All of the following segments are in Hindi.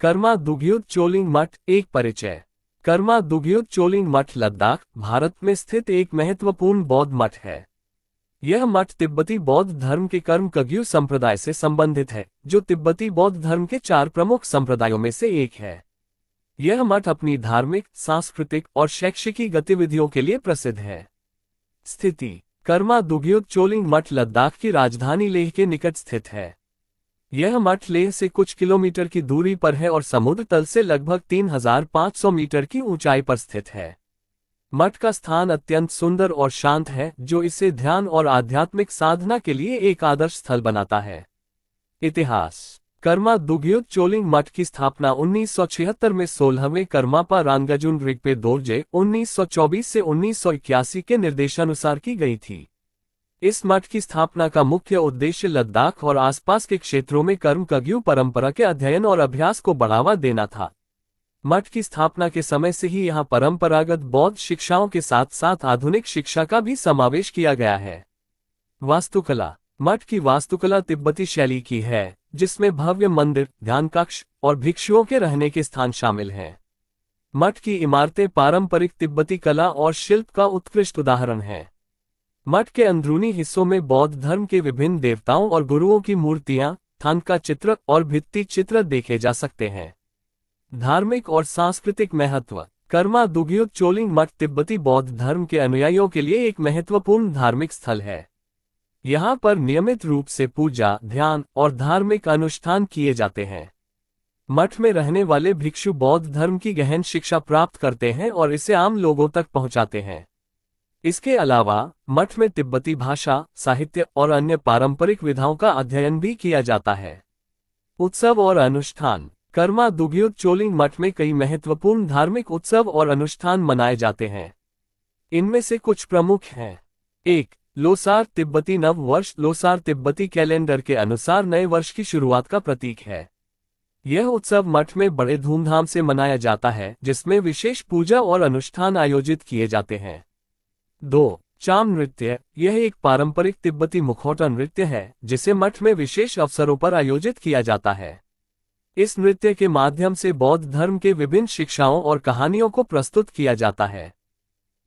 कर्मा दुग्युत चोलिंग मठ एक परिचय। कर्मा दुग्युत चोलिंग मठ लद्दाख, भारत में स्थित एक महत्वपूर्ण बौद्ध मठ है। यह मठ तिब्बती बौद्ध धर्म के कर्म कग्यू संप्रदाय से संबंधित है, जो तिब्बती बौद्ध धर्म के 4 प्रमुख संप्रदायों में से एक है। यह मठ अपनी धार्मिक, सांस्कृतिक और शैक्षिक गतिविधियों के लिए प्रसिद्ध है। स्थिति: कर्मा दुग्युत चोलिंग मठ लद्दाख की राजधानी लेह के निकट स्थित है। यह मठ लेह से कुछ किलोमीटर की दूरी पर है और समुद्र तल से लगभग 3500 मीटर की ऊंचाई पर स्थित है। मठ का स्थान अत्यंत सुंदर और शांत है, जो इसे ध्यान और आध्यात्मिक साधना के लिए एक आदर्श स्थल बनाता है। इतिहास: कर्मा दुग्युत चोलिंग मठ की स्थापना 1976 में 16वें कर्मापा रांगाजुन रिगपे दोरजे 1924 से 1981 के निर्देशानुसार की गई थी। इस मठ की स्थापना का मुख्य उद्देश्य लद्दाख और आसपास के क्षेत्रों में कर्म कग्यू परंपरा के अध्ययन और अभ्यास को बढ़ावा देना था। मठ की स्थापना के समय से ही यहाँ परंपरागत बौद्ध शिक्षाओं के साथ साथ आधुनिक शिक्षा का भी समावेश किया गया है। वास्तुकला: मठ की वास्तुकला तिब्बती शैली की है, जिसमें भव्य मंदिर, ध्यान कक्ष और भिक्षुओं के रहने के स्थान शामिल हैं। मठ की इमारतें पारंपरिक तिब्बती कला और शिल्प का उत्कृष्ट उदाहरण हैं। मठ के अंदरूनी हिस्सों में बौद्ध धर्म के विभिन्न देवताओं और गुरुओं की मूर्तियां, थानका चित्र और भित्ति चित्र देखे जा सकते हैं। धार्मिक और सांस्कृतिक महत्व: कर्मा दुग्युत चोलिंग मठ तिब्बती बौद्ध धर्म के अनुयायियों के लिए एक महत्वपूर्ण धार्मिक स्थल है। यहाँ पर नियमित रूप से पूजा, ध्यान और धार्मिक अनुष्ठान किए जाते हैं। मठ में रहने वाले भिक्षु बौद्ध धर्म की गहन शिक्षा प्राप्त करते हैं और इसे आम लोगों तक पहुँचाते हैं। इसके अलावा मठ में तिब्बती भाषा, साहित्य और अन्य पारंपरिक विधाओं का अध्ययन भी किया जाता है। उत्सव और अनुष्ठान: कर्मा दुग्युत चोलिंग मठ में कई महत्वपूर्ण धार्मिक उत्सव और अनुष्ठान मनाए जाते हैं। इनमें से कुछ प्रमुख हैं। 1. लोसार तिब्बती नव वर्ष। लोसार तिब्बती कैलेंडर के अनुसार नए वर्ष की शुरुआत का प्रतीक है। यह उत्सव मठ में बड़े धूमधाम से मनाया जाता है, जिसमें विशेष पूजा और अनुष्ठान आयोजित किए जाते हैं। 2. चाम नृत्य। यह एक पारंपरिक तिब्बती मुखौटा नृत्य है, जिसे मठ में विशेष अवसरों पर आयोजित किया जाता है। इस नृत्य के माध्यम से बौद्ध धर्म के विभिन्न शिक्षाओं और कहानियों को प्रस्तुत किया जाता है।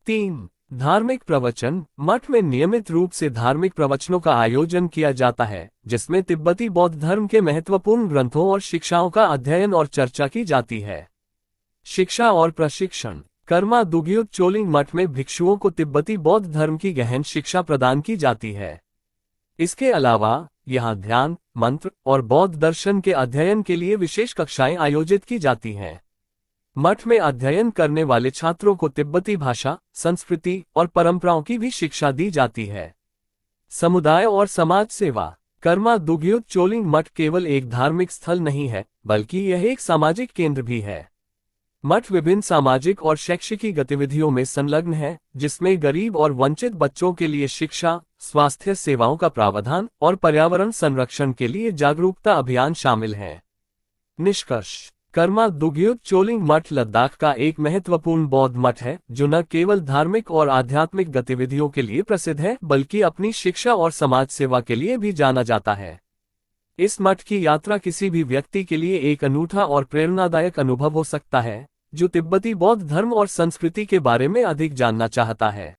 3. धार्मिक प्रवचन। मठ में नियमित रूप से धार्मिक प्रवचनों का आयोजन किया जाता है, जिसमें तिब्बती बौद्ध धर्म के महत्वपूर्ण ग्रंथों और शिक्षाओं का अध्ययन और चर्चा की जाती है। शिक्षा और प्रशिक्षण: कर्मा दुग्युत चोलिंग मठ में भिक्षुओं को तिब्बती बौद्ध धर्म की गहन शिक्षा प्रदान की जाती है। इसके अलावा यहाँ ध्यान, मंत्र और बौद्ध दर्शन के अध्ययन के लिए विशेष कक्षाएं आयोजित की जाती हैं। मठ में अध्ययन करने वाले छात्रों को तिब्बती भाषा, संस्कृति और परंपराओं की भी शिक्षा दी जाती है। समुदाय और समाज सेवा: कर्मा दुग्युत चोलिंग मठ केवल एक धार्मिक स्थल नहीं है, बल्कि यह एक सामाजिक केंद्र भी है। मठ विभिन्न सामाजिक और शैक्षिक गतिविधियों में संलग्न है, जिसमें गरीब और वंचित बच्चों के लिए शिक्षा, स्वास्थ्य सेवाओं का प्रावधान और पर्यावरण संरक्षण के लिए जागरूकता अभियान शामिल हैं। निष्कर्ष: कर्मा दुग्युत चोलिंग मठ लद्दाख का एक महत्वपूर्ण बौद्ध मठ है, जो न केवल धार्मिक और आध्यात्मिक गतिविधियों के लिए प्रसिद्ध है, बल्कि अपनी शिक्षा और समाज सेवा के लिए भी जाना जाता है। इस मठ की यात्रा किसी भी व्यक्ति के लिए एक अनूठा और प्रेरणादायक अनुभव हो सकता है, जो तिब्बती बौद्ध धर्म और संस्कृति के बारे में अधिक जानना चाहता है।